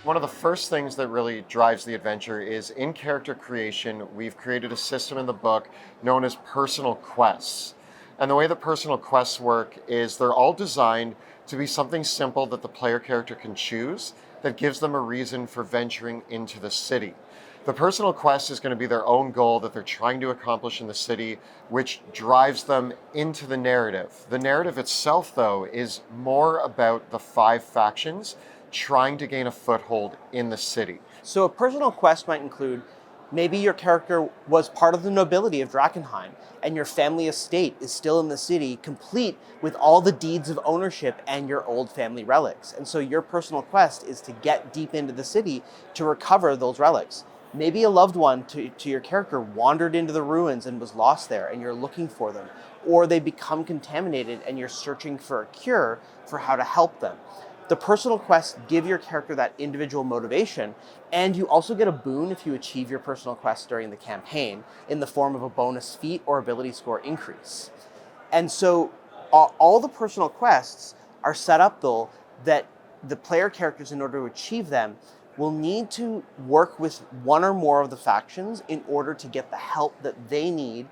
one of the first things that really drives the adventure is in character creation. We've created a system in the book known as personal quests. And the way that personal quests work is they're all designed to be something simple that the player character can choose that gives them a reason for venturing into the city. The personal quest is going to be their own goal that they're trying to accomplish in the city, which drives them into the narrative. The narrative itself, though, is more about the 5 factions trying to gain a foothold in the city. So a personal quest might include maybe your character was part of the nobility of Drakkenheim, and your family estate is still in the city, complete with all the deeds of ownership and your old family relics. And so your personal quest is to get deep into the city to recover those relics. Maybe a loved one to your character wandered into the ruins and was lost there, and you're looking for them. Or they become contaminated and you're searching for a cure for how to help them. The personal quests give your character that individual motivation, and you also get a boon if you achieve your personal quest during the campaign in the form of a bonus feat or ability score increase. And so all the personal quests are set up, though, that the player characters, in order to achieve them, will need to work with one or more of the factions in order to get the help that they need.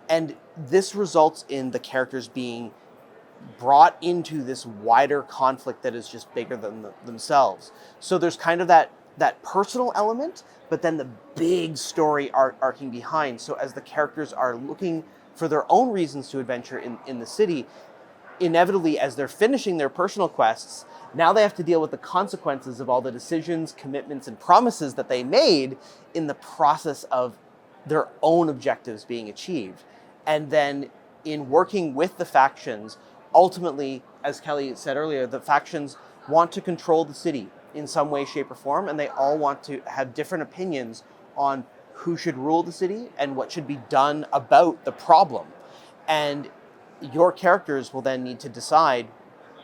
And this results in the characters being brought into this wider conflict that is just bigger than themselves. So there's kind of that personal element, but then the big story arcing behind. So as the characters are looking for their own reasons to adventure in the city, inevitably, as they're finishing their personal quests, now they have to deal with the consequences of all the decisions, commitments, and promises that they made in the process of their own objectives being achieved. And then in working with the factions, ultimately, as Kelly said earlier, the factions want to control the city in some way, shape, or form, and they all want to have different opinions on who should rule the city and what should be done about the problem. And your characters will then need to decide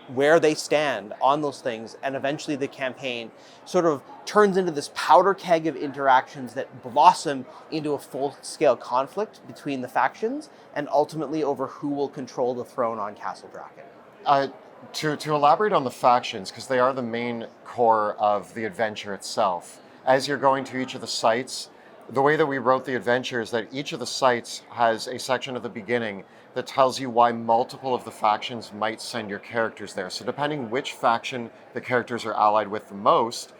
where they stand on those things, and eventually the campaign sort of turns into this powder keg of interactions that blossom into a full-scale conflict between the factions, and ultimately over who will control the throne on Castle Draken. To elaborate on the factions, because they are the main core of the adventure itself, as you're going to each of the sites, the way that we wrote the adventure is that each of the sites has a section at the beginning that tells you why multiple of the factions might send your characters there. So depending which faction the characters are allied with the most,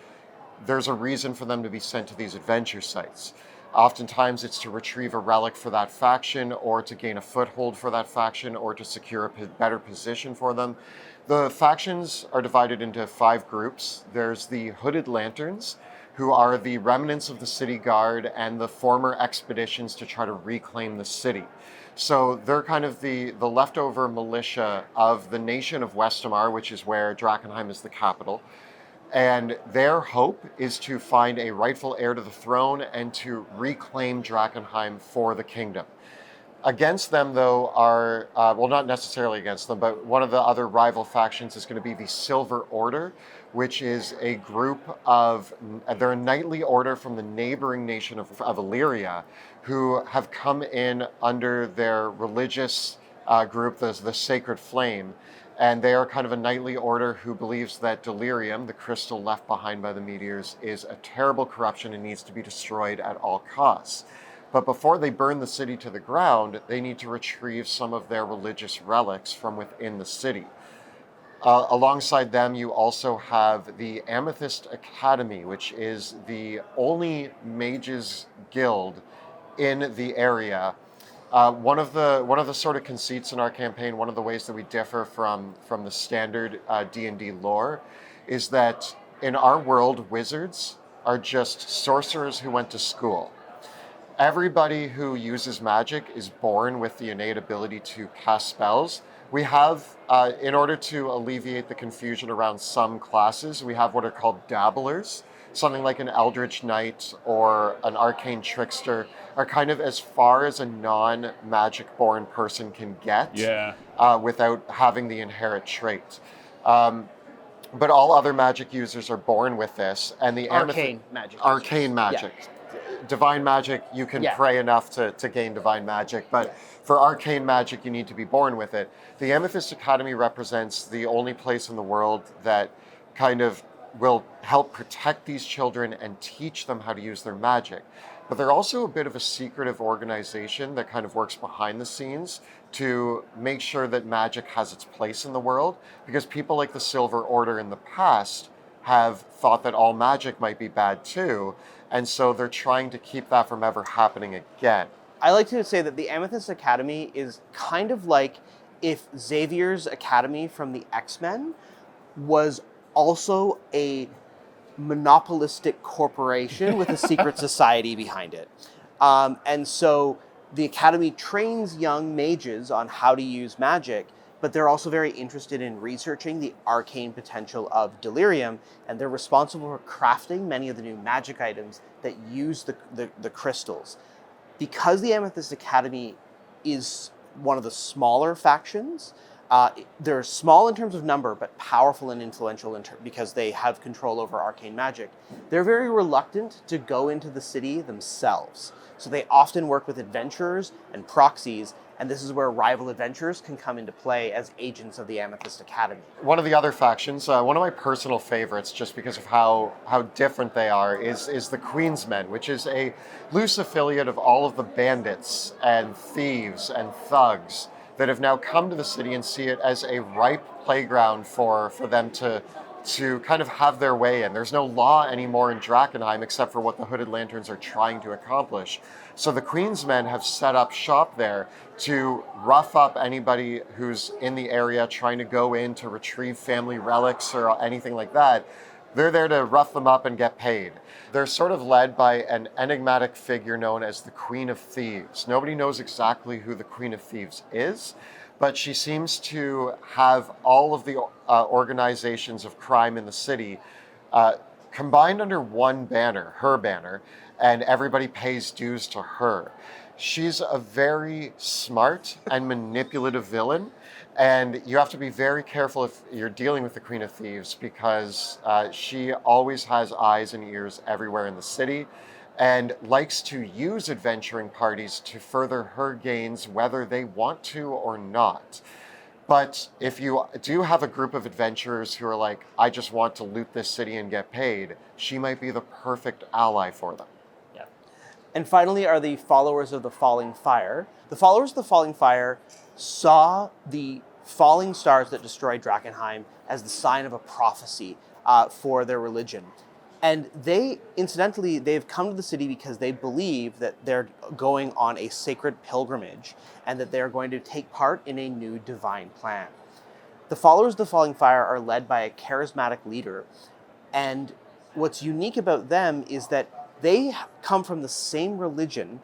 there's a reason for them to be sent to these adventure sites. Oftentimes it's to retrieve a relic for that faction, or to gain a foothold for that faction, or to secure a better position for them. The factions are divided into 5 groups. There's the Hooded Lanterns, who are the remnants of the city guard and the former expeditions to try to reclaim the city. So they're kind of the leftover militia of the nation of Westamar, which is where Drakkenheim is the capital. And their hope is to find a rightful heir to the throne and to reclaim Drakkenheim for the kingdom. Against them, though, are, well, not necessarily against them, but one of the other rival factions is going to be the Silver Order, which is a group of, they're a knightly order from the neighboring nation of Illyria, who have come in under their religious group, the Sacred Flame. And they are kind of a knightly order who believes that delirium, the crystal left behind by the meteors, is a terrible corruption and needs to be destroyed at all costs. But before they burn the city to the ground, they need to retrieve some of their religious relics from within the city. Alongside them, you also have the Amethyst Academy, which is the only mages guild in the area. One of the sort of conceits in our campaign, one of the ways that we differ from the standard D&D lore, is that in our world, wizards are just sorcerers who went to school. Everybody who uses magic is born with the innate ability to cast spells. We have, in order to alleviate the confusion around some classes, we have what are called dabblers. Something like an Eldritch Knight or an Arcane Trickster are kind of as far as a non-magic-born person can get without having the inherent trait. But all other magic users are born with this. And the Arcane magic. Yeah. Divine magic, you can pray enough to gain divine magic, but for arcane magic, you need to be born with it. The Amethyst Academy represents the only place in the world that kind of will help protect these children and teach them how to use their magic. But they're also a bit of a secretive organization that kind of works behind the scenes to make sure that magic has its place in the world, because people like the Silver Order in the past have thought that all magic might be bad too, and so they're trying to keep that from ever happening again. I like to say that the Amethyst Academy is kind of like if Xavier's Academy from the X-Men was also a monopolistic corporation with a secret society behind it. And so the Academy trains young mages on how to use magic, but they're also very interested in researching the arcane potential of delirium, and they're responsible for crafting many of the new magic items that use the crystals. Because the Amethyst Academy is one of the smaller factions, they're small in terms of number, but powerful and influential because they have control over arcane magic. They're very reluctant to go into the city themselves. So they often work with adventurers and proxies, and this is where rival adventurers can come into play as agents of the Amethyst Academy. One of the other factions, one of my personal favorites, just because of how different they are, is the Queensmen, which is a loose affiliate of all of the bandits and thieves and thugs that have now come to the city and see it as a ripe playground for them to kind of have their way in. There's no law anymore in Drakkenheim except for what the Hooded Lanterns are trying to accomplish. So the Queensmen have set up shop there to rough up anybody who's in the area trying to go in to retrieve family relics or anything like that. They're there to rough them up and get paid. They're sort of led by an enigmatic figure known as the Queen of Thieves. Nobody knows exactly who the Queen of Thieves is, but she seems to have all of the organizations of crime in the city combined under one banner, her banner, and everybody pays dues to her. She's a very smart and manipulative villain, and you have to be very careful if you're dealing with the Queen of Thieves, because she always has eyes and ears everywhere in the city and likes to use adventuring parties to further her gains, whether they want to or not. But if you do have a group of adventurers who are like, I just want to loot this city and get paid, she might be the perfect ally for them. Yeah. And finally are the Followers of the Falling Fire. The Followers of the Falling Fire saw the falling stars that destroyed Drakkenheim as the sign of a prophecy for their religion. And they've come to the city because they believe that they're going on a sacred pilgrimage and that they're going to take part in a new divine plan. The Followers of the Falling Fire are led by a charismatic leader, and what's unique about them is that they come from the same religion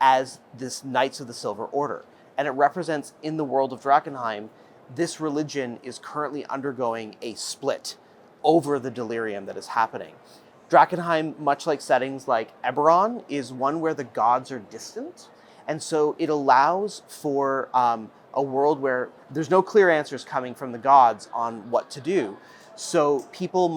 as this Knights of the Silver Order, and it represents, in the world of Drakkenheim, this religion is currently undergoing a split over the delirium that is happening. Drakkenheim, much like settings like Eberron, is one where the gods are distant, and so it allows for a world where there's no clear answers coming from the gods on what to do. So people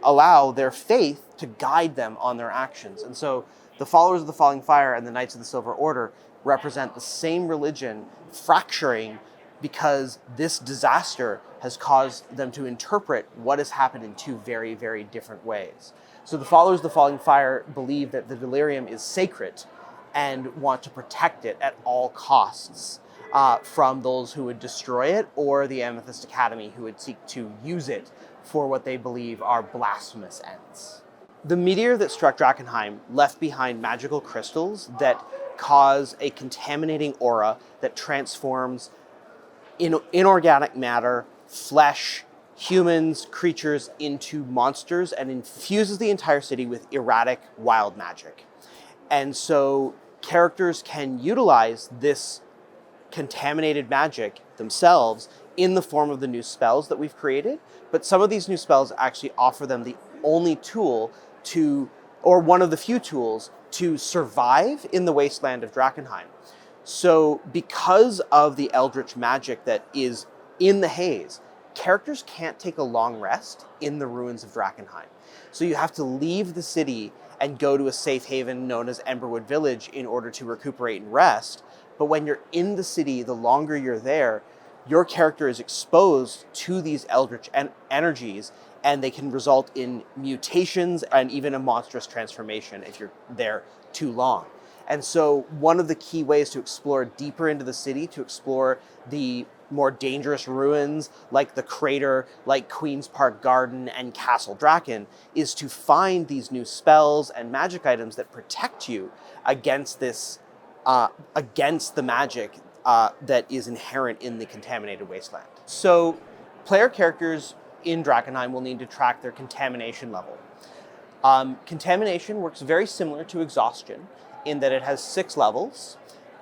allow their faith to guide them on their actions. And so the Followers of the Falling Fire and the Knights of the Silver Order represent the same religion fracturing because this disaster has caused them to interpret what has happened in two very, very different ways. So the Followers of the Falling Fire believe that the delirium is sacred and want to protect it at all costs from those who would destroy it, or the Amethyst Academy who would seek to use it for what they believe are blasphemous ends. The meteor that struck Drakkenheim left behind magical crystals that cause a contaminating aura that transforms inorganic matter, flesh, humans, creatures into monsters, and infuses the entire city with erratic, wild magic. And so characters can utilize this contaminated magic themselves in the form of the new spells that we've created, but some of these new spells actually offer them the only tool or one of the few tools to survive in the wasteland of Drakkenheim. So because of the eldritch magic that is in the haze, characters can't take a long rest in the ruins of Drakkenheim. So you have to leave the city and go to a safe haven known as Emberwood Village in order to recuperate and rest. But when you're in the city, the longer you're there, your character is exposed to these eldritch energies, and they can result in mutations and even a monstrous transformation if you're there too long. And so one of the key ways to explore deeper into the city, to explore the more dangerous ruins like the crater, like Queen's Park Garden and Castle Draken, is to find these new spells and magic items that protect you against this, against the magic that is inherent in the contaminated wasteland. So player characters in Drakkenheim will need to track their contamination level. Contamination works very similar to exhaustion in that it has 6 levels,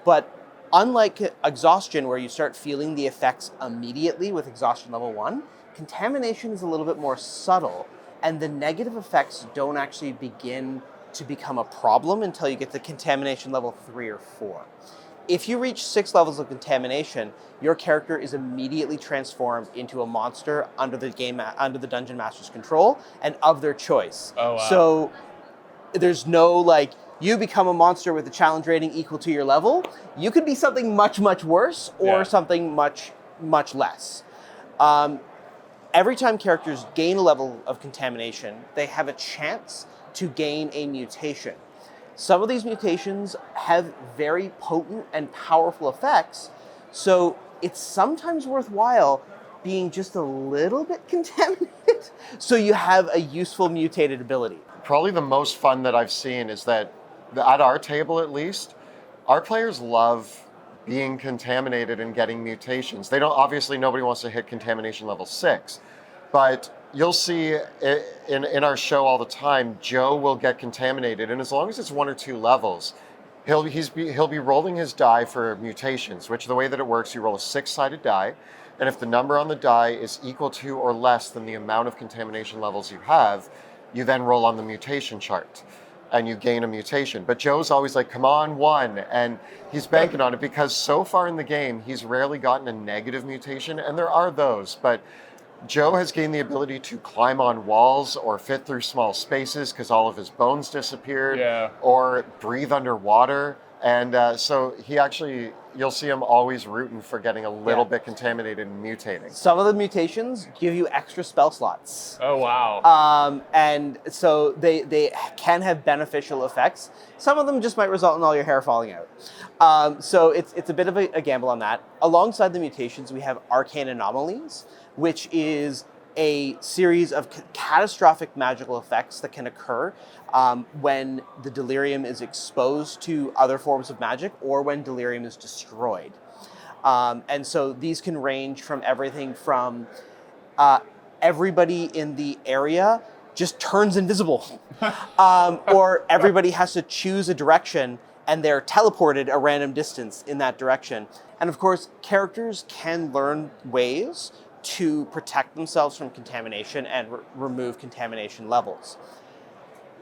but unlike exhaustion, where you start feeling the effects immediately with exhaustion level 1, contamination is a little bit more subtle, and the negative effects don't actually begin to become a problem until you get to contamination level 3 or 4. If you reach 6 levels of contamination, your character is immediately transformed into a monster under the Dungeon Master's control and of their choice. Oh, wow. So there's no like, you become a monster with a challenge rating equal to your level. You could be something much, much worse or something much, much less. Every time characters gain a level of contamination, they have a chance to gain a mutation. Some of these mutations have very potent and powerful effects, so it's sometimes worthwhile being just a little bit contaminated so you have a useful mutated ability. Probably the most fun that I've seen is that at our table, at least, our players love being contaminated and getting mutations. They don't, obviously nobody wants to hit contamination level 6, but you'll see in our show all the time, Joe will get contaminated, and as long as it's 1 or 2 levels, he'll be rolling his die for mutations, which the way that it works, you roll a 6-sided die, and if the number on the die is equal to or less than the amount of contamination levels you have, you then roll on the mutation chart and you gain a mutation. But Joe's always like, come on, 1, and he's banking on it because so far in the game, he's rarely gotten a negative mutation, and there are those, but Joe has gained the ability to climb on walls or fit through small spaces because all of his bones disappeared, or breathe underwater. And so he actually, you'll see him always rooting for getting a little bit contaminated and mutating. Some of the mutations give you extra spell slots. Oh, wow. And so they can have beneficial effects. Some of them just might result in all your hair falling out. So it's a bit of a gamble on that. Alongside the mutations, we have arcane anomalies, which is a series of catastrophic magical effects that can occur when the delirium is exposed to other forms of magic or when delirium is destroyed. And so these can range from everything from everybody in the area just turns invisible, or everybody has to choose a direction and they're teleported a random distance in that direction. And of course, characters can learn ways to protect themselves from contamination and remove contamination levels.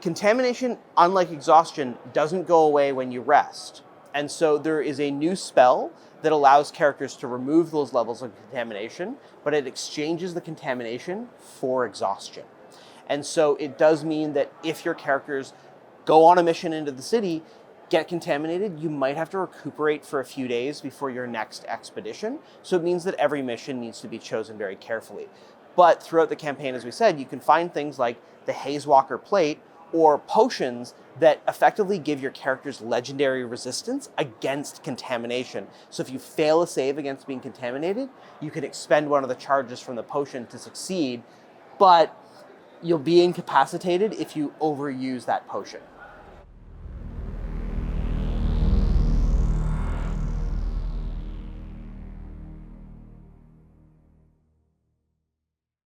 Contamination, unlike exhaustion, doesn't go away when you rest. And so there is a new spell that allows characters to remove those levels of contamination, but it exchanges the contamination for exhaustion. And so it does mean that if your characters go on a mission into the city, get contaminated, you might have to recuperate for a few days before your next expedition. So it means that every mission needs to be chosen very carefully. But throughout the campaign, as we said, you can find things like the Hazewalker plate or potions that effectively give your characters legendary resistance against contamination. So if you fail a save against being contaminated, you can expend one of the charges from the potion to succeed, but you'll be incapacitated if you overuse that potion.